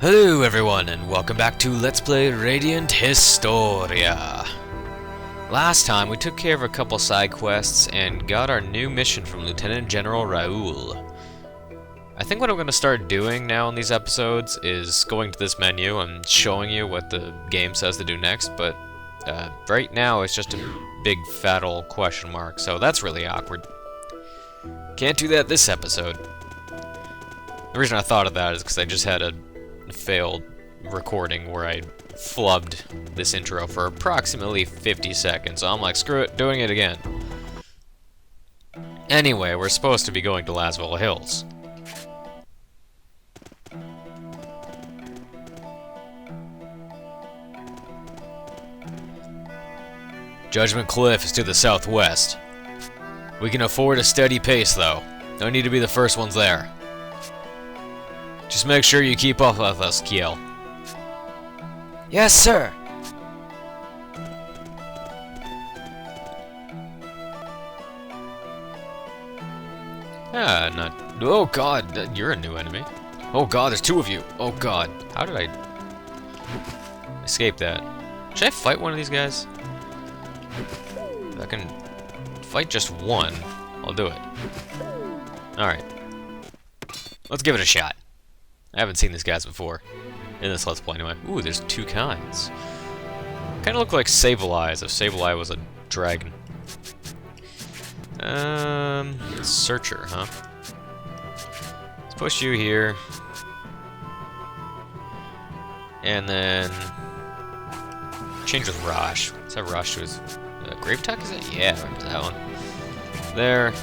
Hello everyone, and welcome back to Let's Play Radiant Historia. Last time we took care of a couple side quests and got our new mission from Lieutenant General Raoul. I think what I'm going to start doing now in these episodes is going to this menu and showing you what the game says to do next, but right now it's just a big fat old question mark, so that's really awkward. Can't do that this episode. The reason I thought of that is because I just had a failed recording where I flubbed this intro for approximately 50 seconds, so I'm like, screw it, doing it again. Anyway, we're supposed to be going to Laswell Hills. Judgment Cliff is to the southwest. We can afford a steady pace, though. Don't need to be the first ones there. Just make sure you keep up with us, Kiel. Yes, sir. Oh god, you're a new enemy. Oh god, there's two of you. Oh god, how did I escape that? Should I fight one of these guys? If I can fight just one, I'll do it. Alright. Let's give it a shot. I haven't seen these guys before. In this Let's Play anyway. Ooh, there's two kinds. Kinda look like Sableyes if Sableye was a dragon. Searcher, huh? Let's push you here. And then change with Rosh. Let's have Rosh to his Grave Tuck, is it? Yeah, I remember that one. There.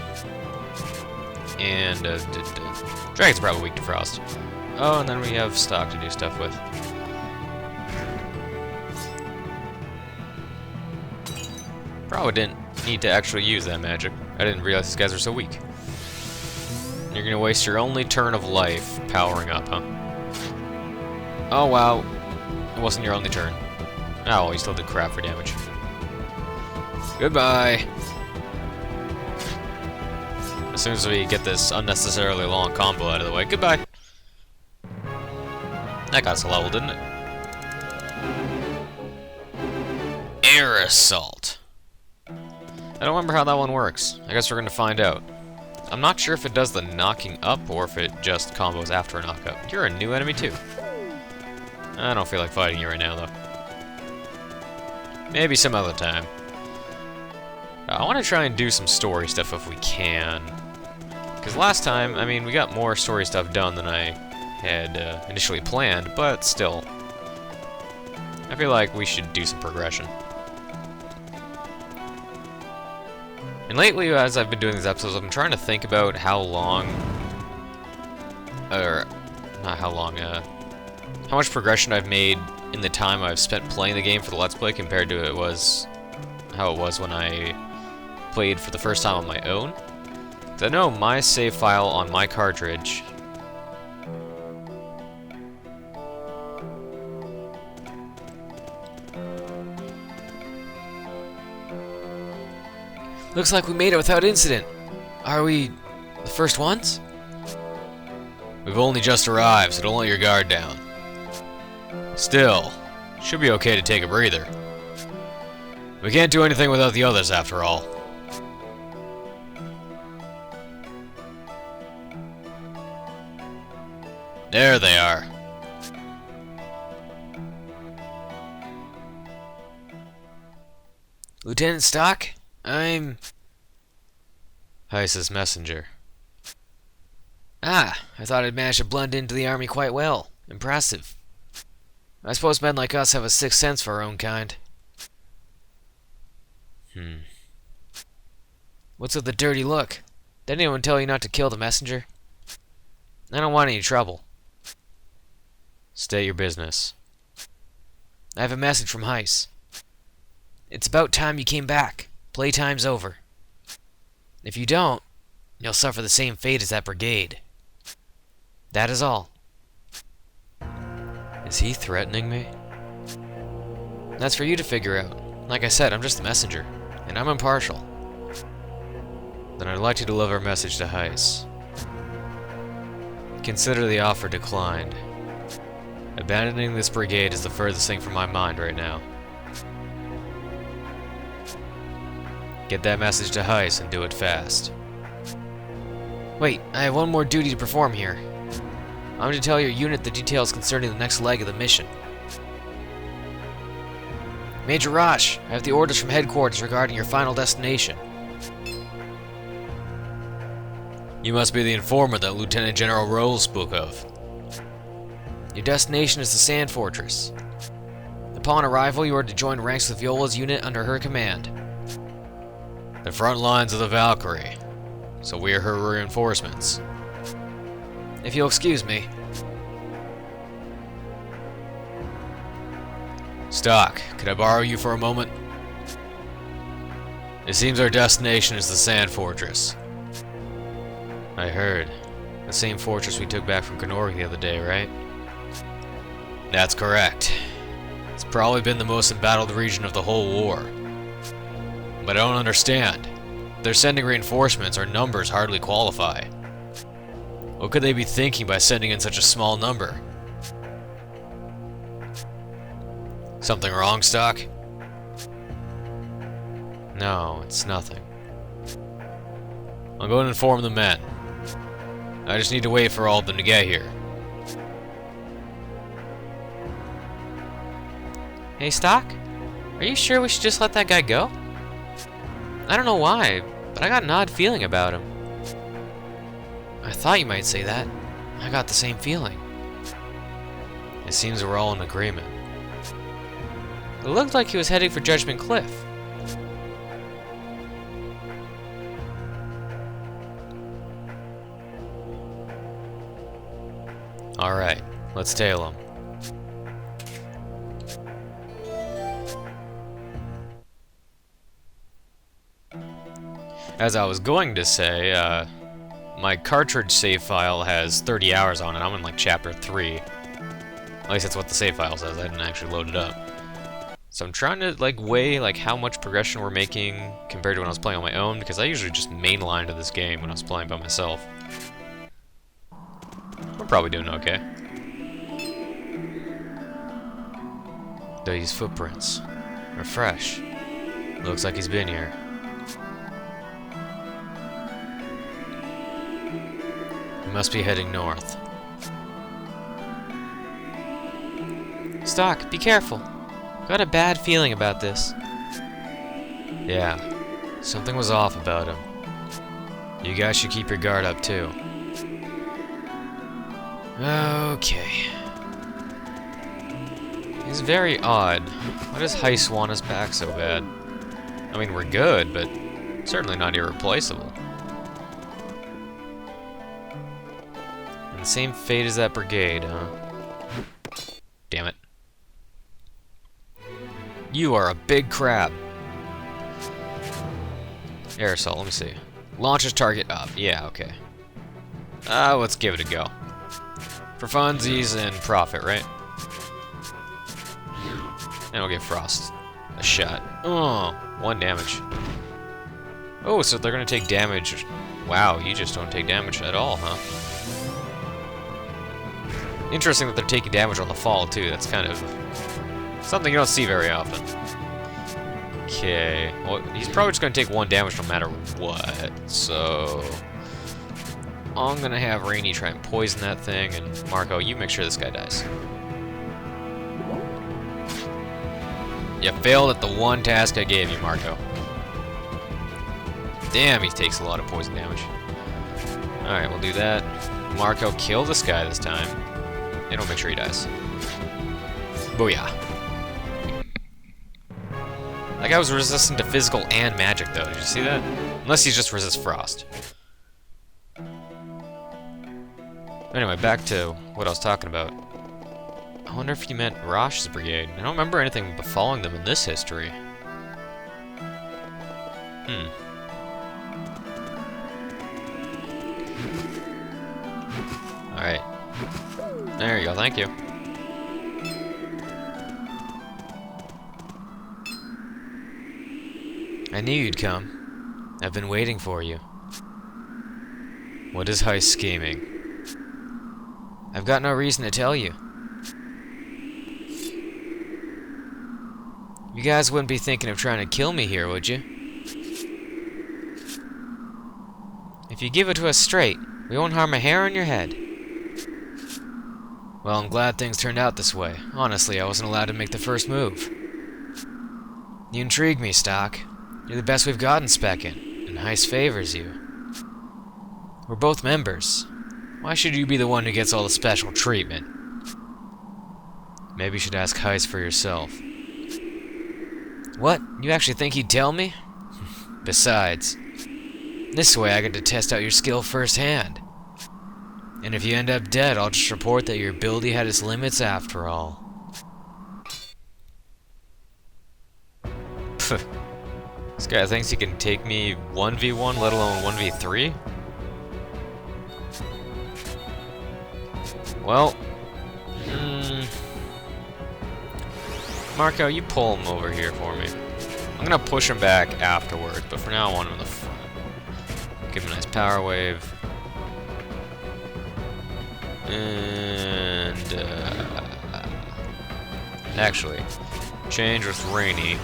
And Dragon's probably weak to Frost. Oh, and then we have stock to do stuff with. Probably didn't need to actually use that magic. I didn't realize these guys are so weak. You're gonna waste your only turn of life powering up, huh? Oh wow, it wasn't your only turn. Oh, well, you still did crap for damage. Goodbye. As soon as we get this unnecessarily long combo out of the way, goodbye. That got us a level, didn't it? Air Assault. I don't remember how that one works. I guess we're gonna find out. I'm not sure if it does the knocking up or if it just combos after a knockup. You're a new enemy too. I don't feel like fighting you right now though. Maybe some other time. I want to try and do some story stuff if we can. Because last time, I mean, we got more story stuff done than I had initially planned, but still. I feel like we should do some progression. And lately, as I've been doing these episodes, I've been trying to think about how long... Or, not how long, how much progression I've made in the time I've spent playing the game for the Let's Play compared to how it was when I played for the first time on my own. I know my save file on my cartridge Looks like we made it without incident. Are we the first ones? We've only just arrived, so don't let your guard down. Still, should be okay to take a breather. We can't do anything without the others, after all. There they are. Lieutenant Stock, I'm... Heiss's messenger. Ah, I thought I'd managed to blend into the army quite well. Impressive. I suppose men like us have a sixth sense for our own kind. What's with the dirty look? Did anyone tell you not to kill the messenger? I don't want any trouble. State your business. I have a message from Heiss. It's about time you came back. Playtime's over. If you don't, you'll suffer the same fate as that brigade. That is all. Is he threatening me? That's for you to figure out. Like I said, I'm just the messenger, and I'm impartial. Then I'd like to deliver a message to Heiss. Consider the offer declined. Abandoning this brigade is the furthest thing from my mind right now. Get that message to Heist and do it fast. Wait, I have one more duty to perform here. I'm to tell your unit the details concerning the next leg of the mission. Major Rosh, I have the orders from headquarters regarding your final destination. You must be the informer that Lieutenant General RekiWylls spoke of. Your destination is the Sand Fortress. Upon arrival, you are to join ranks with Viola's unit under her command. The front lines of the Valkyrie, so we are her reinforcements. If you'll excuse me. Stock, could I borrow you for a moment? It seems our destination is the Sand Fortress. I heard. The same fortress we took back from Knorr the other day, right? That's correct. It's probably been the most embattled region of the whole war. But I don't understand. They're sending reinforcements, our numbers hardly qualify. What could they be thinking by sending in such a small number? Something wrong, Stock? No, it's nothing. I'm going to inform the men. I just need to wait for all of them to get here. Hey, Stock? Are you sure we should just let that guy go? I don't know why, but I got an odd feeling about him. I thought you might say that. I got the same feeling. It seems we're all in agreement. It looked like he was heading for Judgment Cliff. Alright, let's tail him. As I was going to say, my cartridge save file has 30 hours on it. I'm in like chapter 3. At least that's what the save file says. I didn't actually load it up. So I'm trying to like weigh like how much progression we're making compared to when I was playing on my own, because I usually just mainlined to this game when I was playing by myself. We're probably doing okay. These footprints are fresh. Looks like he's been here. He must be heading north. Stock, be careful. Got a bad feeling about this. Yeah, something was off about him. You guys should keep your guard up too. Okay. He's very odd. Why does Heist want us back so bad? I mean, we're good, but certainly not irreplaceable. And the same fate as that brigade, huh? Damn it. You are a big crab. Air assault, let me see. Launches target up. Yeah, okay. Let's give it a go. For funsies and profit, right? And we'll give Frost a shot. Oh, 1 damage. Oh, so they're gonna take damage. Wow, you just don't take damage at all, huh? Interesting that they're taking damage on the fall, too. That's kind of something you don't see very often. Okay. Well, he's probably just gonna take 1 damage no matter what, so I'm gonna have Rainy try and poison that thing, and Marco, you make sure this guy dies. You failed at the one task I gave you, Marco. Damn, he takes a lot of poison damage. Alright, we'll do that. Marco, kill this guy this time. And we'll make sure he dies. Booyah. That guy was resistant to physical and magic, though. Did you see that? Unless he just resists frost. Anyway, back to what I was talking about. I wonder if you meant Rosh's brigade. I don't remember anything befalling them in this history. Alright. There you go, thank you. I knew you'd come. I've been waiting for you. What is Heist scheming? I've got no reason to tell you. You guys wouldn't be thinking of trying to kill me here, would you? If you give it to us straight, we won't harm a hair on your head. Well, I'm glad things turned out this way. Honestly, I wasn't allowed to make the first move. You intrigue me, Stock. You're the best we've got in Speckin, and Heist favors you. We're both members. Why should you be the one who gets all the special treatment? Maybe you should ask Heist for yourself. What? You actually think he'd tell me? Besides, this way I get to test out your skill firsthand. And if you end up dead, I'll just report that your ability had its limits after all. Pfft. This guy thinks he can take me 1v1, let alone 1v3? Well, Marco, you pull him over here for me. I'm gonna push him back afterwards, but for now I want him in the front. Give him a nice power wave. And, actually, change with Rainy,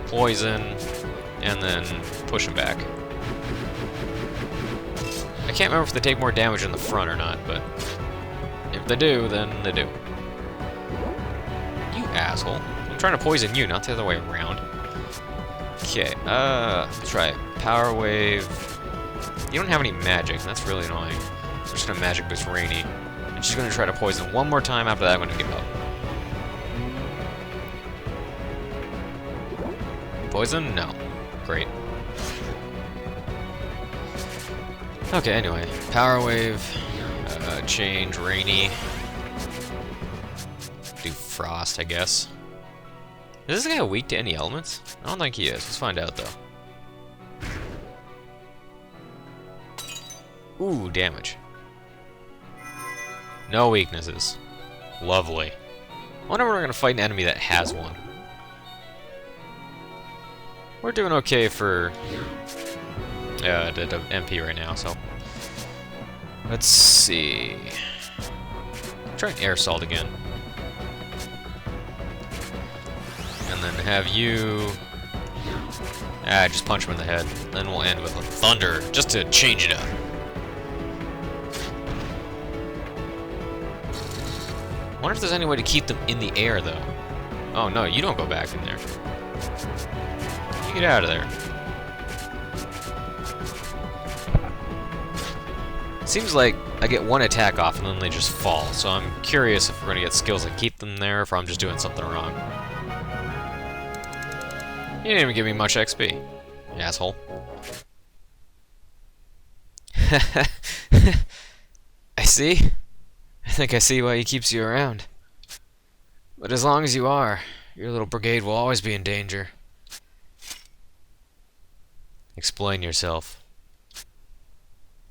Poison, and then push him back. I can't remember if they take more damage in the front or not, but if they do, then they do. You asshole. I'm trying to poison you, not the other way around. Okay, let's try it. Power Wave. You don't have any magic, that's really annoying. I'm just gonna magic boost Rainy. And she's gonna try to poison one more time, after that I'm gonna give up. Poison? No. Great. Okay, anyway. Power Wave. Change Rainy. Do Frost, I guess. Is this guy weak to any elements? I don't think he is. Let's find out, though. Ooh, damage. No weaknesses. Lovely. I wonder when we're going to fight an enemy that has one. We're doing okay for the MP right now, so... Let's see... Try an Air Assault again. And then have you... just punch him in the head. Then we'll end with a Thunder, just to change it up. I wonder if there's any way to keep them in the air, though. Oh, no, you don't go back in there. You get out of there. Seems like I get one attack off and then they just fall, so I'm curious if we're gonna get skills that keep them there, or if I'm just doing something wrong. You didn't even give me much XP, you asshole. I see. I think I see why he keeps you around. But as long as you are, your little brigade will always be in danger. Explain yourself.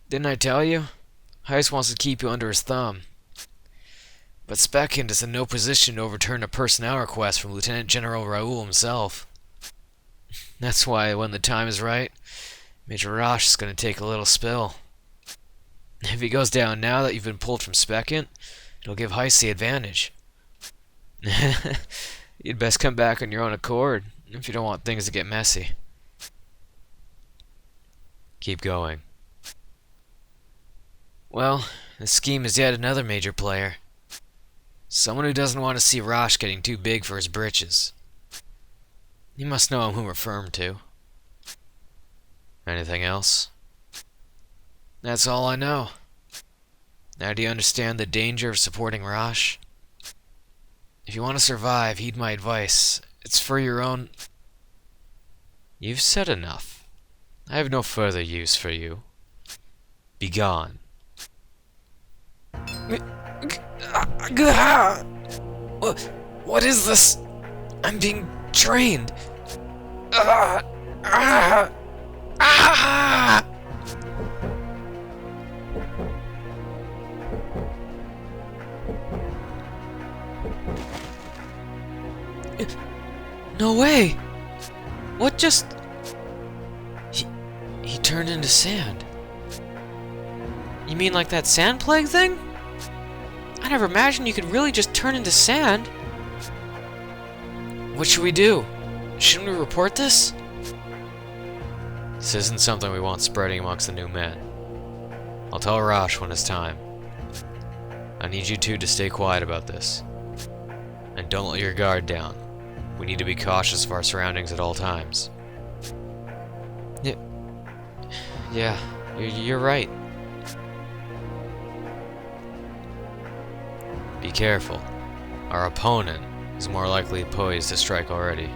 Didn't I tell you? Heist wants to keep you under his thumb. But Speckind is in no position to overturn a personnel request from Lieutenant General Raoul himself. That's why, when the time is right, Major Roche is going to take a little spill. If he goes down now that you've been pulled from Speckind, it'll give Heist the advantage. You'd best come back on your own accord, if you don't want things to get messy. Keep going. Well, the scheme is yet another major player. Someone who doesn't want to see Roche getting too big for his britches. You must know whom we're referring to. Anything else? That's all I know. Now do you understand the danger of supporting Roche? If you want to survive, heed my advice. It's for your own... You've said enough. I have no further use for you. Be gone. What is this? I'm being trained. No way! What just... He turned into sand. You mean like that sand plague thing? I never imagined you could really just turn into sand. What should we do? Shouldn't we report this? This isn't something we want spreading amongst the new men. I'll tell Rosh when it's time. I need you two to stay quiet about this. And don't let your guard down. We need to be cautious of our surroundings at all times. Yeah, you're right. Be careful. Our opponent is more likely poised to strike already.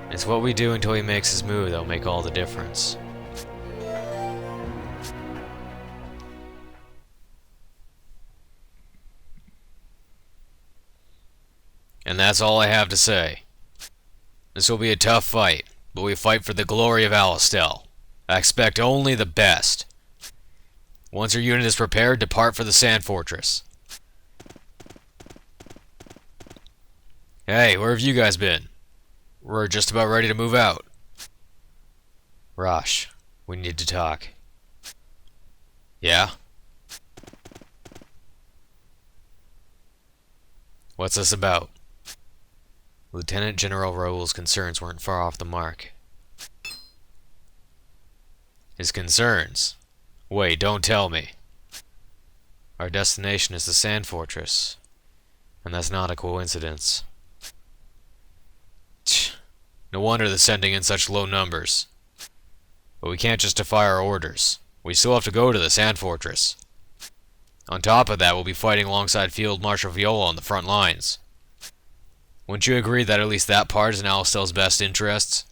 It's what we do until he makes his move that'll make all the difference. And that's all I have to say. This will be a tough fight, but we fight for the glory of Alistel. I expect only the best. Once your unit is prepared, depart for the Sand Fortress. Hey, where have you guys been? We're just about ready to move out. Rosh, we need to talk. Yeah? What's this about? Lieutenant General Raoul's concerns weren't far off the mark. His concerns? Wait, don't tell me. Our destination is the Sand Fortress, and that's not a coincidence. No wonder they're sending in such low numbers. But we can't just defy our orders. We still have to go to the Sand Fortress. On top of that, we'll be fighting alongside Field Marshal Viola on the front lines. Wouldn't you agree that at least that part is in Alistel's best interests?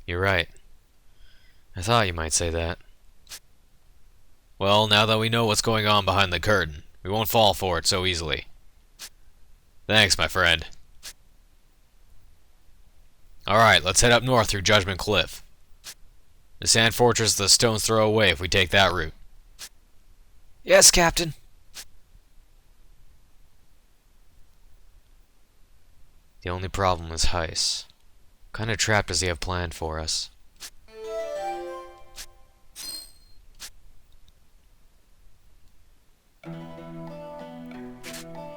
You're right. I thought you might say that. Well, now that we know what's going on behind the curtain, we won't fall for it so easily. Thanks, my friend. Alright, let's head up north through Judgment Cliff. The Sand Fortress is a stone's throw away if we take that route. Yes, Captain. The only problem is Heiss. What kind of trap does he have planned for us?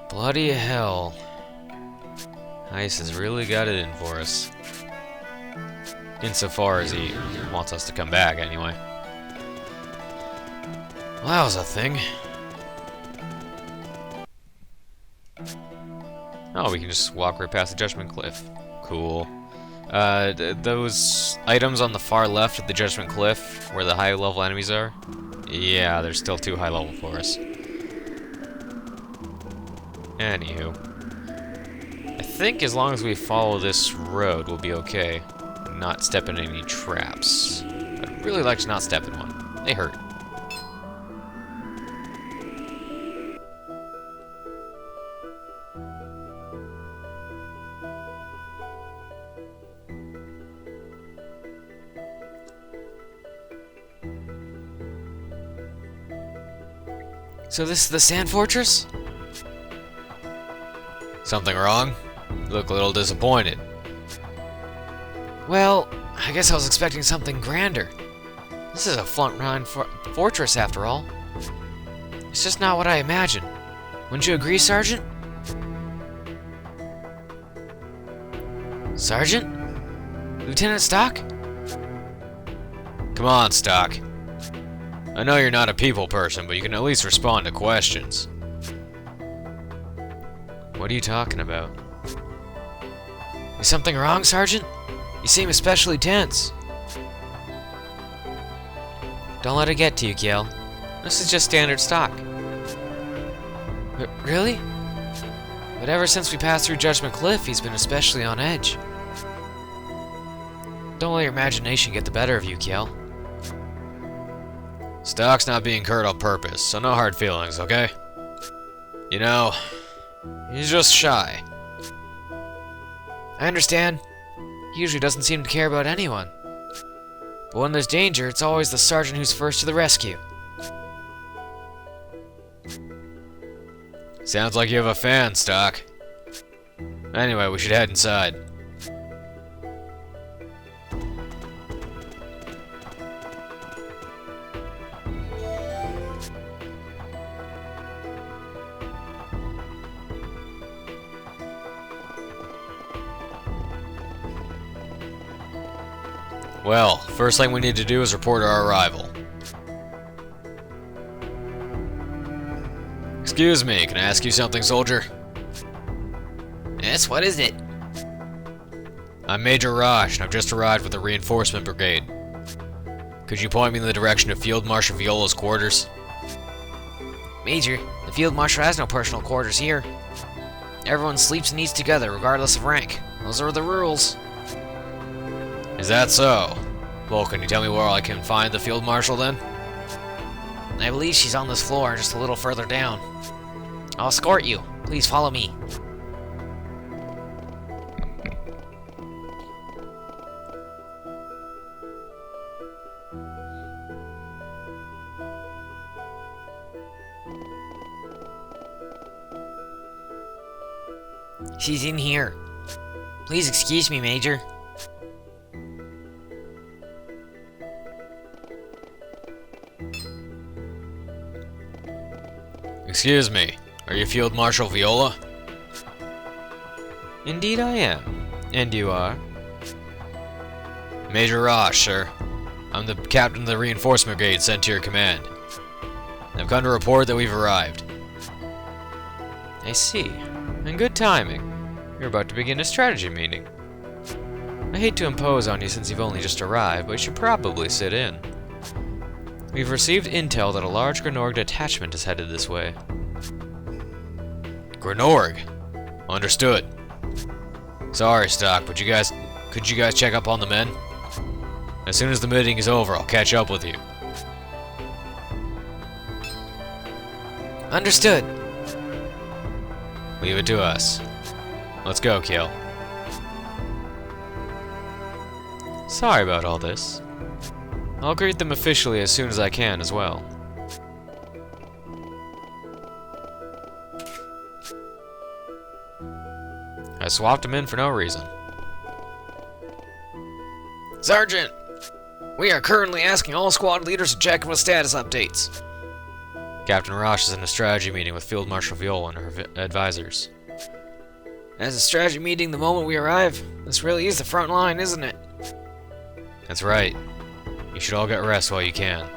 Bloody hell. Heiss has really got it in for us. Insofar as he wants us to come back, anyway. Well, that was a thing. Oh, we can just walk right past the Judgment Cliff. Cool. Those items on the far left of the Judgment Cliff, where the high-level enemies are, yeah, they're still too high level for us. Anywho. I think as long as we follow this road, we'll be okay. And not step in any traps. I'd really like to not step in one. They hurt. So this is the Sand Fortress? Something wrong? You look a little disappointed. Well, I guess I was expecting something grander. This is a front-line fortress, after all. It's just not what I imagined. Wouldn't you agree, Sergeant? Sergeant? Lieutenant Stock? Come on, Stock. I know you're not a people person, but you can at least respond to questions. What are you talking about? Is something wrong, Sergeant? You seem especially tense. Don't let it get to you, Kiel. This is just standard stock. Really? But ever since we passed through Judgment Cliff, he's been especially on edge. Don't let your imagination get the better of you, Kiel. Stock's not being curt on purpose, so no hard feelings, okay? You know, he's just shy. I understand. He usually doesn't seem to care about anyone. But when there's danger, it's always the sergeant who's first to the rescue. Sounds like you have a fan, Stock. Anyway, we should head inside. Well, first thing we need to do is report our arrival. Excuse me, can I ask you something, soldier? Yes, what is it? I'm Major Raj, and I've just arrived with the reinforcement brigade. Could you point me in the direction of Field Marshal Viola's quarters? Major, the Field Marshal has no personal quarters here. Everyone sleeps and eats together, regardless of rank. Those are the rules. Is that so? Well, can you tell me where I can find the Field Marshal then? I believe she's on this floor, just a little further down. I'll escort you. Please follow me. She's in here. Please excuse me, Major. Excuse me, are you Field Marshal Viola? Indeed I am. And you are? Major Raj, sir. I'm the captain of the reinforcement brigade sent to your command. I've come to report that we've arrived. I see. And good timing. You're about to begin a strategy meeting. I hate to impose on you since you've only just arrived, but you should probably sit in. We've received intel that a large Grenorg detachment is headed this way. Grenorg? Understood. Sorry, Stock, but could you guys check up on the men? As soon as the meeting is over, I'll catch up with you. Understood. Leave it to us. Let's go, Kiel. Sorry about all this. I'll greet them officially as soon as I can as well. I swapped him in for no reason. Sergeant! We are currently asking all squad leaders to check in with status updates. Captain Rosh is in a strategy meeting with Field Marshal Viola and her advisors. As a strategy meeting the moment we arrive, this really is the front line, isn't it? That's right. You should all get rest while you can.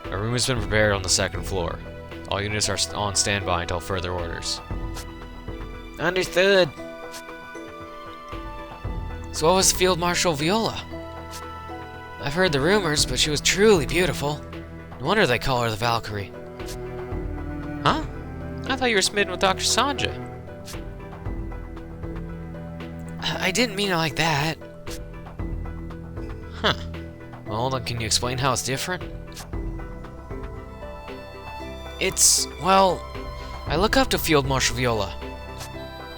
A room has been prepared on the second floor. All units are on standby until further orders. Understood. So what was Field Marshal Viola? I've heard the rumors, but she was truly beautiful. No wonder they call her the Valkyrie. Huh? I thought you were smitten with Dr. Sanja. I didn't mean it like that. Huh. Well, then can you explain how it's different? Well, I look up to Field Marshal Viola.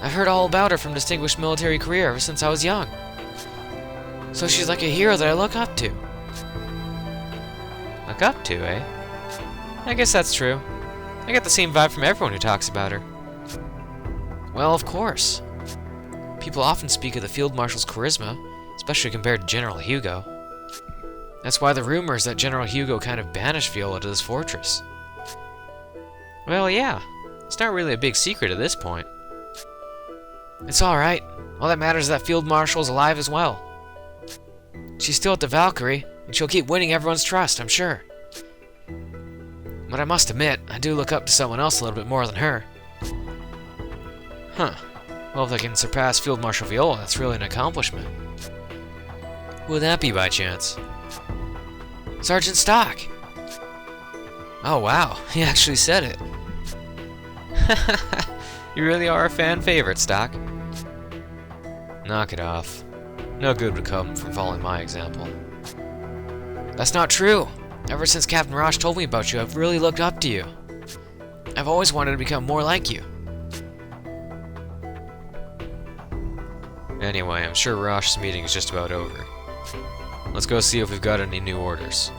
I've heard all about her from distinguished military career ever since I was young. So she's like a hero that I look up to. Look up to, eh? I guess that's true. I get the same vibe from everyone who talks about her. Well, of course. People often speak of the Field Marshal's charisma, especially compared to General Hugo. That's why the rumor is that General Hugo kind of banished Viola to this fortress. Well, yeah. It's not really a big secret at this point. It's alright. All that matters is that Field Marshal's alive as well. She's still at the Valkyrie, and she'll keep winning everyone's trust, I'm sure. But I must admit, I do look up to someone else a little bit more than her. Huh. Well, if I can surpass Field Marshal Viola, that's really an accomplishment. Who would that be, by chance? Sergeant Stock! Oh, wow. He actually said it. You really are a fan favorite, Stock. Knock it off. No good would come from following my example. That's not true. Ever since Captain Rosh told me about you, I've really looked up to you. I've always wanted to become more like you. Anyway, I'm sure Rosh's meeting is just about over. Let's go see if we've got any new orders.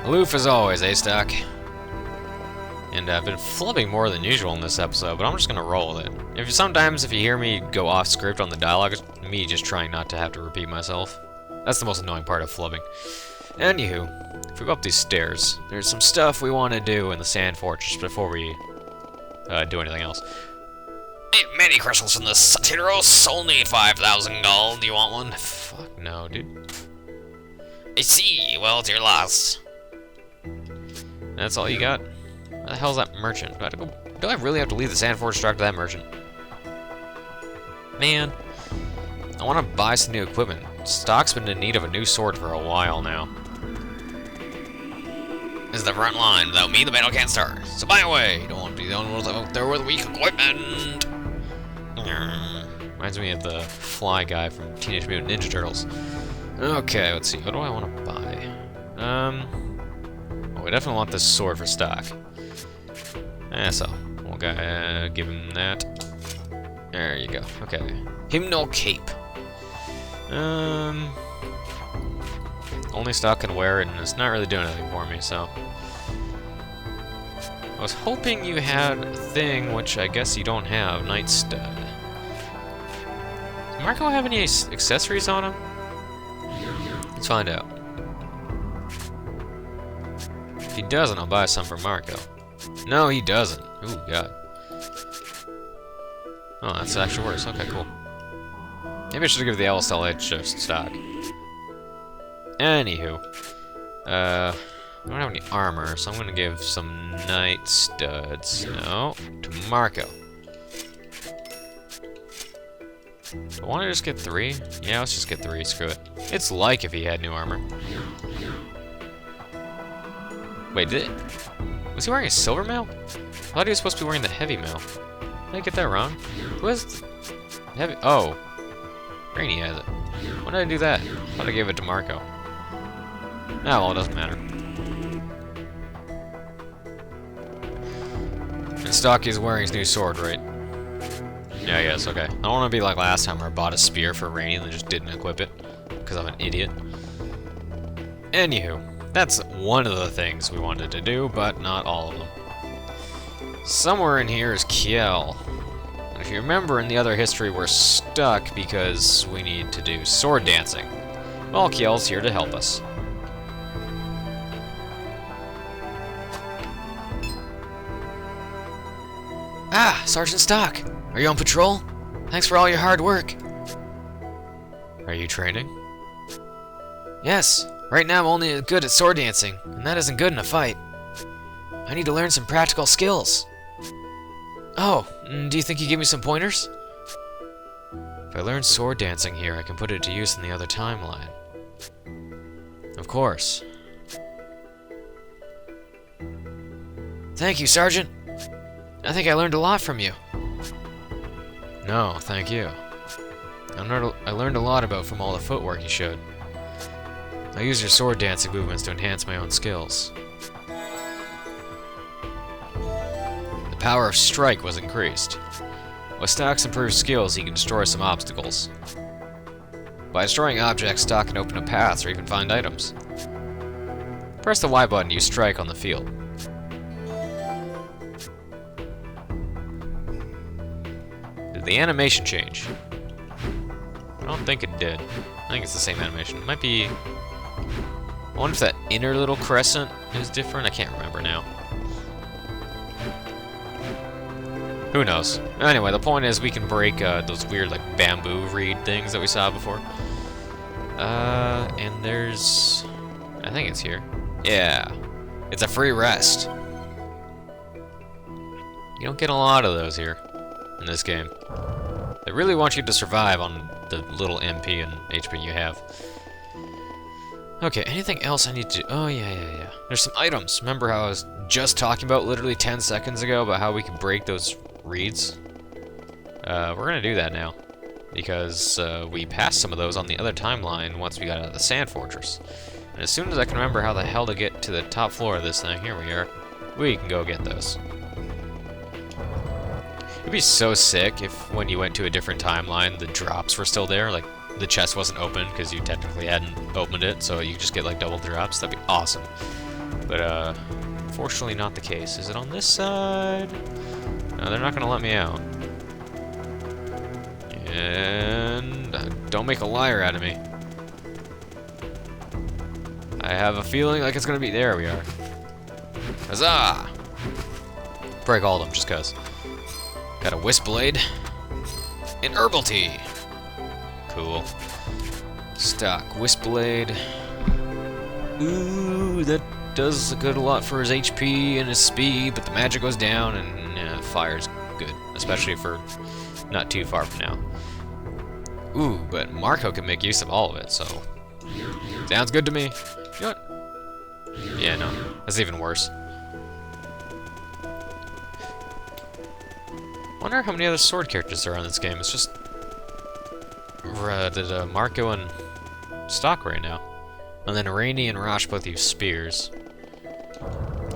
Aloof as always, eh, Stock? And I've been flubbing more than usual in this episode, but I'm just gonna roll with it. Sometimes if you hear me go off script on the dialogue, it's me just trying not to have to repeat myself. That's the most annoying part of flubbing. Anywho, if we go up these stairs, there's some stuff we want to do in the Sand Fortress before we do anything else. Many crystals from the Satiros. Only 5,000 gold. Do you want one? Fuck no, dude. I see. Well, it's your loss. That's all you got? Where the hell's that merchant? Do I really have to leave the Sand Fortress to talk to that merchant? Man, I want to buy some new equipment. Stock's been in need of a new sword for a while now. This is the front line. Without me, the battle can't start. So buy away. You don't want to be the only ones out there with weak equipment. Reminds me of the fly guy from Teenage Mutant Ninja Turtles. Okay, let's see. What do I want to buy? Well, we definitely want this sword for stock. So we'll give him that. There you go. Okay. Hymnal Cape. Only stock can wear it, and it's not really doing anything for me, so. I was hoping you had a thing, which I guess you don't have, Night Stud. Does Marco have any accessories on him? Let's find out. If he doesn't, I'll buy some for Marco. No, he doesn't. Ooh, God. Oh, that's actually worse. Okay, cool. Maybe I should give the LSLH stock. Anywho. I don't have any armor, so I'm gonna give some Night Studs. No, to Marco. Do I want to just get 3? Yeah, let's just get 3. Screw it. It's like if he had new armor. Wait, was he wearing a silver mail? I thought he was supposed to be wearing the heavy mail. Did I get that wrong? Who has heavy? Oh, Rainy has it. Why did I do that? I thought I gave it to Marco. Oh, well, it doesn't matter. And Stocky's wearing his new sword, right? Yeah, yes, okay. I don't want to be like last time where I bought a spear for Rainy and then just didn't equip it. Because I'm an idiot. Anywho, that's one of the things we wanted to do, but not all of them. Somewhere in here is Kiel. And if you remember in the other history, we're stuck because we need to do sword dancing. Well, Kiel's here to help us. Ah, Sergeant Stock. Are you on patrol? Thanks for all your hard work. Are you training? Yes. Right now I'm only good at sword dancing, and that isn't good in a fight. I need to learn some practical skills. Oh, do you think you give me some pointers? If I learn sword dancing here, I can put it to use in the other timeline. Of course. Thank you, Sergeant. I think I learned a lot from you. No, thank you. I learned a lot from all the footwork you showed. I use your sword dancing movements to enhance my own skills. The power of strike was increased. With Stock's improved skills, he can destroy some obstacles. By destroying objects, Stock can open up paths or even find items. Press the Y button to use strike on the field. Did the animation change? I don't think it did. I think it's the same animation. It might be... I wonder if that inner little crescent is different. I can't remember now. Who knows? Anyway, the point is we can break those weird like bamboo reed things that we saw before. And there's... I think it's here. Yeah. It's a free rest. You don't get a lot of those here in this game. They really want you to survive on the little MP and HP you have. Okay, anything else I need to... Oh, yeah. There's some items. Remember how I was just talking about literally 10 seconds ago about how we can break those reeds? We're gonna do that now. Because we passed some of those on the other timeline once we got out of the Sand Fortress. And as soon as I can remember how the hell to get to the top floor of this thing, here we are, we can go get those. It'd be so sick if when you went to a different timeline, the drops were still there, like the chest wasn't open because you technically hadn't opened it, so you just get like double drops. That'd be awesome. But unfortunately not the case. Is it on this side? No, they're not gonna let me out. And don't make a liar out of me. I I have a feeling like it's gonna be... There we are. Huzzah! Break all of them, just cause. Got a Wisp Blade. And Herbal Tea! Cool. Stock Wisp Blade. Ooh, that does a good lot for his HP and his speed, but the magic goes down, and fire's good. Especially for not too far from now. Ooh, but Marco can make use of all of it, so... Sounds good to me. You know what? Yeah, no. That's even worse. Wonder how many other sword characters there are in this game. It's just... Marco and Stock right now. And then Rainy and Rosh both use spears.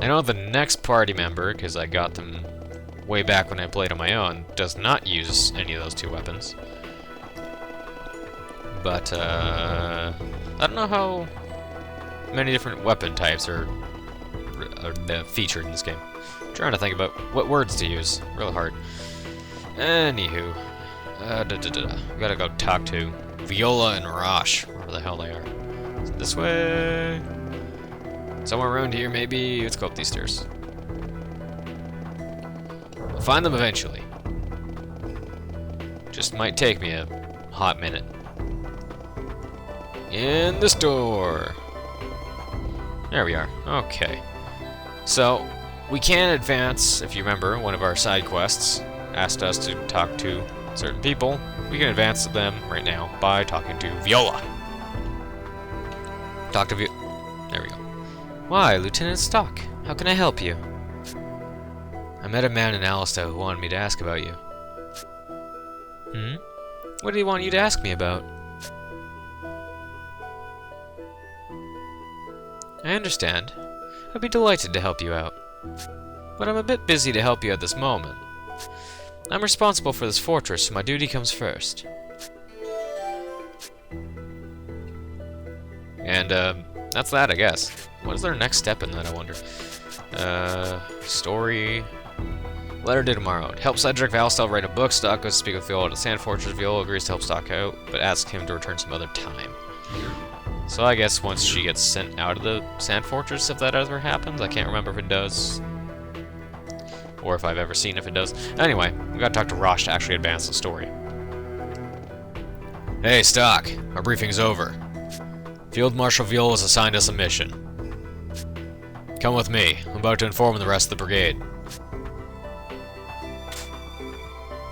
I know the next party member, because I got them way back when I played on my own, does not use any of those two weapons. But, I don't know how many different weapon types are featured in this game. I'm trying to think about what words to use. Real hard. Anywho. We gotta go talk to Viola and Rosh, wherever the hell they are. Is it this way? Somewhere around here, maybe? Let's go up these stairs. We'll find them eventually. Just might take me a hot minute. In this door. There we are. Okay. So, we can advance, if you remember, one of our side quests asked us to talk to certain people. We can advance them right now by talking to Viola. Talk to Viola. There we go. Why, Lieutenant Stock? How can I help you? I met a man in Alista who wanted me to ask about you. Hmm? What did he want you to ask me about? I understand. I'd be delighted to help you out. But I'm a bit busy to help you at this moment. I'm responsible for this fortress, so my duty comes first. And, that's that, I guess. What is their next step in that, I wonder? Story... Letter to tomorrow. Help Cedric Valstel write a book. Stock goes to speak with Viola at the Sand Fortress. Viola agrees to help Stock out, but asks him to return some other time. So I guess once she gets sent out of the Sand Fortress, if that ever happens. I can't remember if it does. Or if I've ever seen if it does. Anyway, we gotta talk to Rosh to actually advance the story. Hey, Stock. Our briefing's over. Field Marshal Viola's assigned us a mission. Come with me. I'm about to inform the rest of the brigade.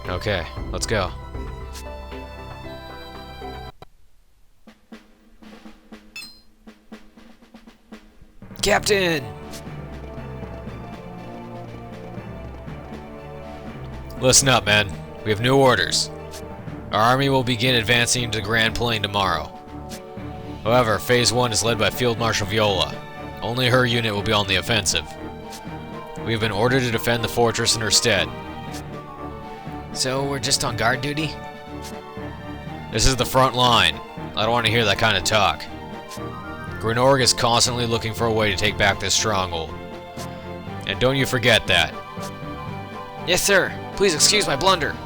Okay, let's go. Captain! Listen up, men. We have new orders. Our army will begin advancing into the Grand Plain tomorrow. However, Phase 1 is led by Field Marshal Viola. Only her unit will be on the offensive. We have been ordered to defend the fortress in her stead. So we're just on guard duty? This is the front line. I don't want to hear that kind of talk. Grenorg is constantly looking for a way to take back this stronghold. And don't you forget that. Yes, sir. Please excuse my blunder.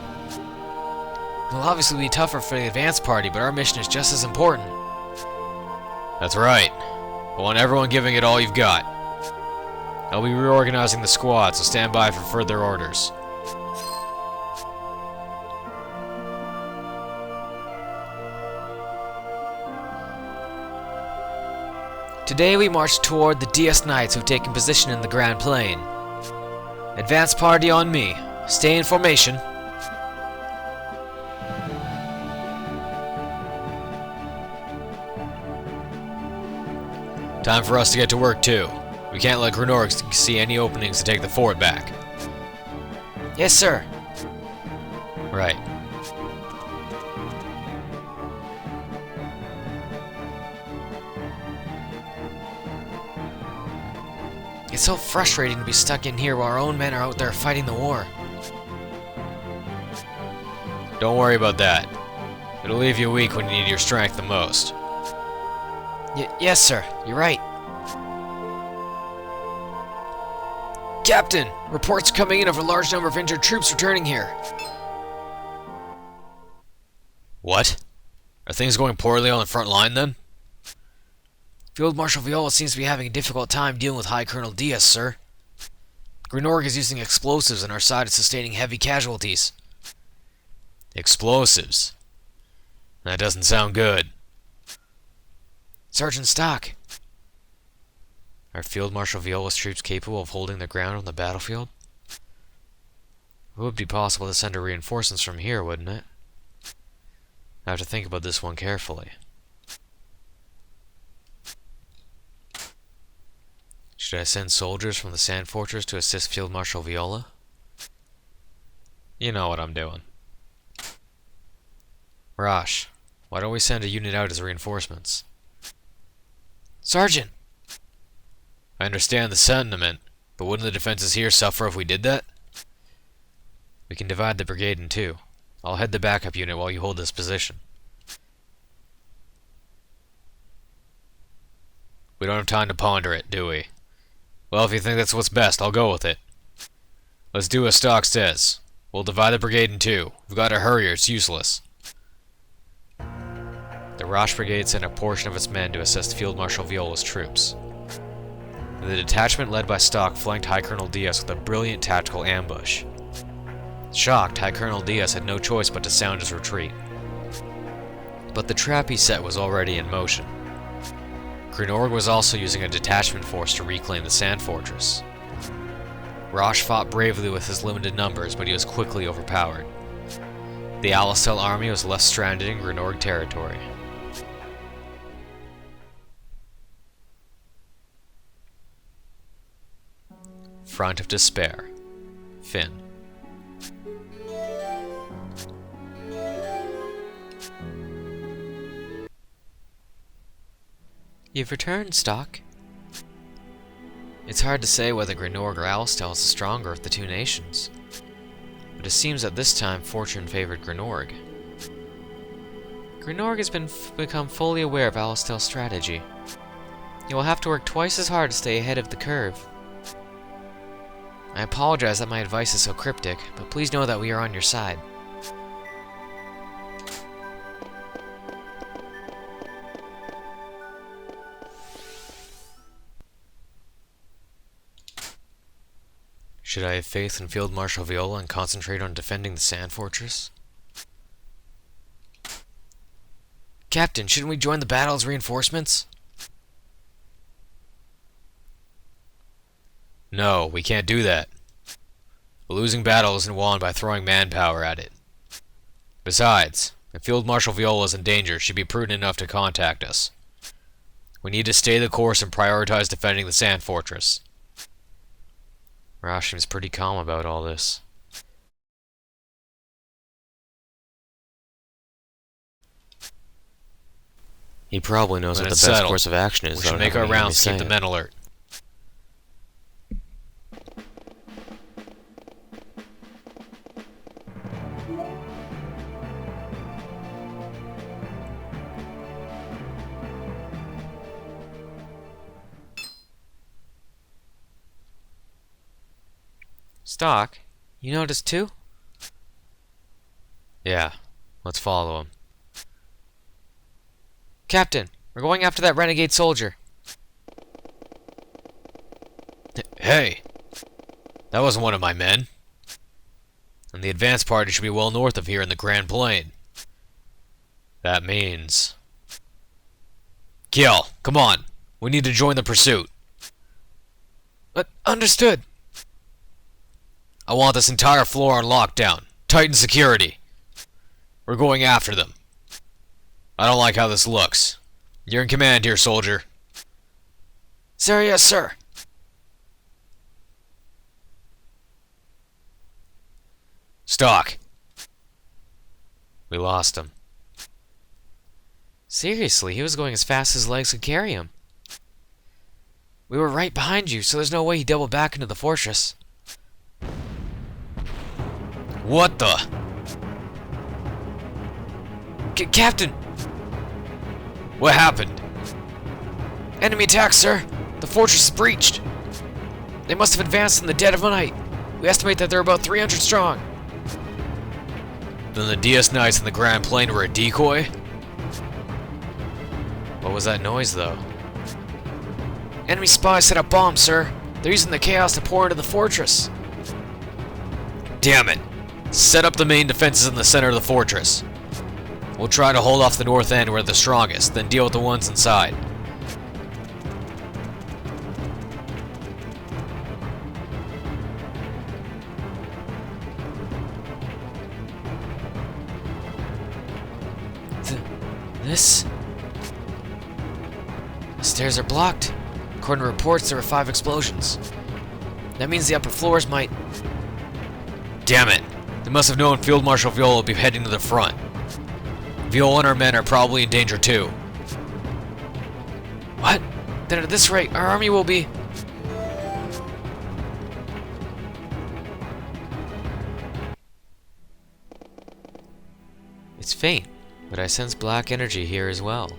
It'll obviously be tougher for the advance party, but our mission is just as important. That's right. I want everyone giving it all you've got. I'll be reorganizing the squad, so stand by for further orders. Today we march toward the DS Knights who've taken position in the Grand Plain. Advance party on me. Stay in formation. Time for us to get to work too. We can't let Grenorg see any openings to take the fort back. Yes, sir. Right. It's so frustrating to be stuck in here while our own men are out there fighting the war. Don't worry about that. It'll leave you weak when you need your strength the most. Yes, sir. You're right. Captain! Reports coming in of a large number of injured troops returning here. What? Are things going poorly on the front line then? Field Marshal Viola seems to be having a difficult time dealing with High Colonel Diaz, sir. Grenorg is using explosives and our side is sustaining heavy casualties. Explosives? That doesn't sound good. Sergeant Stock. Are Field Marshal Viola's troops capable of holding their ground on the battlefield? It would be possible to send her reinforcements from here, wouldn't it? I have to think about this one carefully. Should I send soldiers from the Sand Fortress to assist Field Marshal Viola? You know what I'm doing. Rosh, why don't we send a unit out as reinforcements? Sergeant! I understand the sentiment, but wouldn't the defenses here suffer if we did that? We can divide the brigade in two. I'll head the backup unit while you hold this position. We don't have time to ponder it, do we? Well, if you think that's what's best, I'll go with it. Let's do as Stock says. We'll divide the brigade in two. We've got to hurry or it's useless. The Rosh Brigade sent a portion of its men to assist Field Marshal Viola's troops. The detachment led by Stock flanked High Colonel Diaz with a brilliant tactical ambush. Shocked, High Colonel Diaz had no choice but to sound his retreat. But the trap he set was already in motion. Grenorg was also using a detachment force to reclaim the Sand Fortress. Rosh fought bravely with his limited numbers, but he was quickly overpowered. The Alistel army was left stranded in Grenorg territory. Front of Despair. Finn. You've returned, Stock. It's hard to say whether Grenorg or Alistel is the stronger of the two nations, but it seems that this time fortune favored Grenorg. Grenorg has become fully aware of Alistel's strategy. He will have to work twice as hard to stay ahead of the curve. I apologize that my advice is so cryptic, but please know that we are on your side. Should I have faith in Field Marshal Viola and concentrate on defending the Sand Fortress? Captain, shouldn't we join the battle as reinforcements? No, we can't do that. A losing battle isn't won by throwing manpower at it. Besides, if Field Marshal Viola is in danger, she'd be prudent enough to contact us. We need to stay the course and prioritize defending the Sand Fortress. Rosh seems pretty calm about all this. He probably knows what the best course of action is. We should make our rounds to keep the men alert. Stock, you noticed too? Yeah, let's follow him. Captain, we're going after that renegade soldier. Hey! That wasn't one of my men. And the advance party should be well north of here in the Grand Plain. That means... Kiel, come on! We need to join the pursuit. Understood. I want this entire floor on lockdown. Tighten security. We're going after them. I don't like how this looks. You're in command here, soldier. Sir, yes, sir. Stock. We lost him. Seriously, he was going as fast as his legs could carry him. We were right behind you, so there's no way he doubled back into the fortress. What the? Captain! What happened? Enemy attack, sir! The fortress is breached! They must have advanced in the dead of night. We estimate that they're about 300 strong. Then the DS Knights in the Grand Plain were a decoy? What was that noise, though? Enemy spies set up bombs, sir. They're using the chaos to pour into the fortress. Damn it! Set up the main defenses in the center of the fortress. We'll try to hold off the north end where they're the strongest, then deal with the ones inside. This? The stairs are blocked. According to reports, there were 5 explosions. That means the upper floors might... Damn it! They must have known Field Marshal Viola would be heading to the front. Viola and her men are probably in danger too. What? Then at this rate, our army will be... It's faint, but I sense black energy here as well.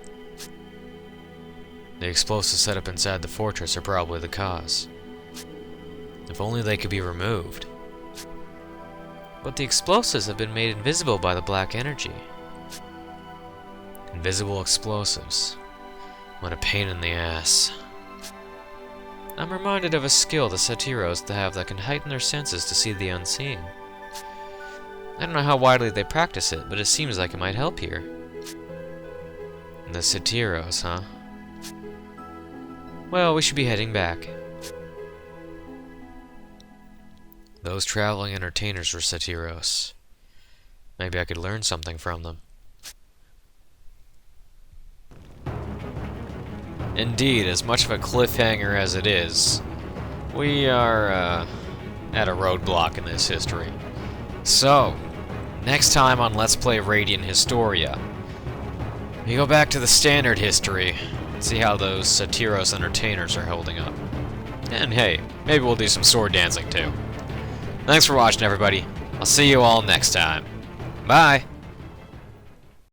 The explosives set up inside the fortress are probably the cause. If only they could be removed. But the explosives have been made invisible by the black energy. Invisible explosives. What a pain in the ass. I'm reminded of a skill the Satyros have that can heighten their senses to see the unseen. I don't know how widely they practice it, but it seems like it might help here. The Satyros, huh? Well, we should be heading back. Those traveling entertainers were Satyros. Maybe I could learn something from them. Indeed, as much of a cliffhanger as it is, we are at a roadblock in this history. So, next time on Let's Play Radiant Historia, we go back to the standard history and see how those Satyros entertainers are holding up. And hey, maybe we'll do some sword dancing too. Thanks for watching, everybody. I'll see you all next time. Bye!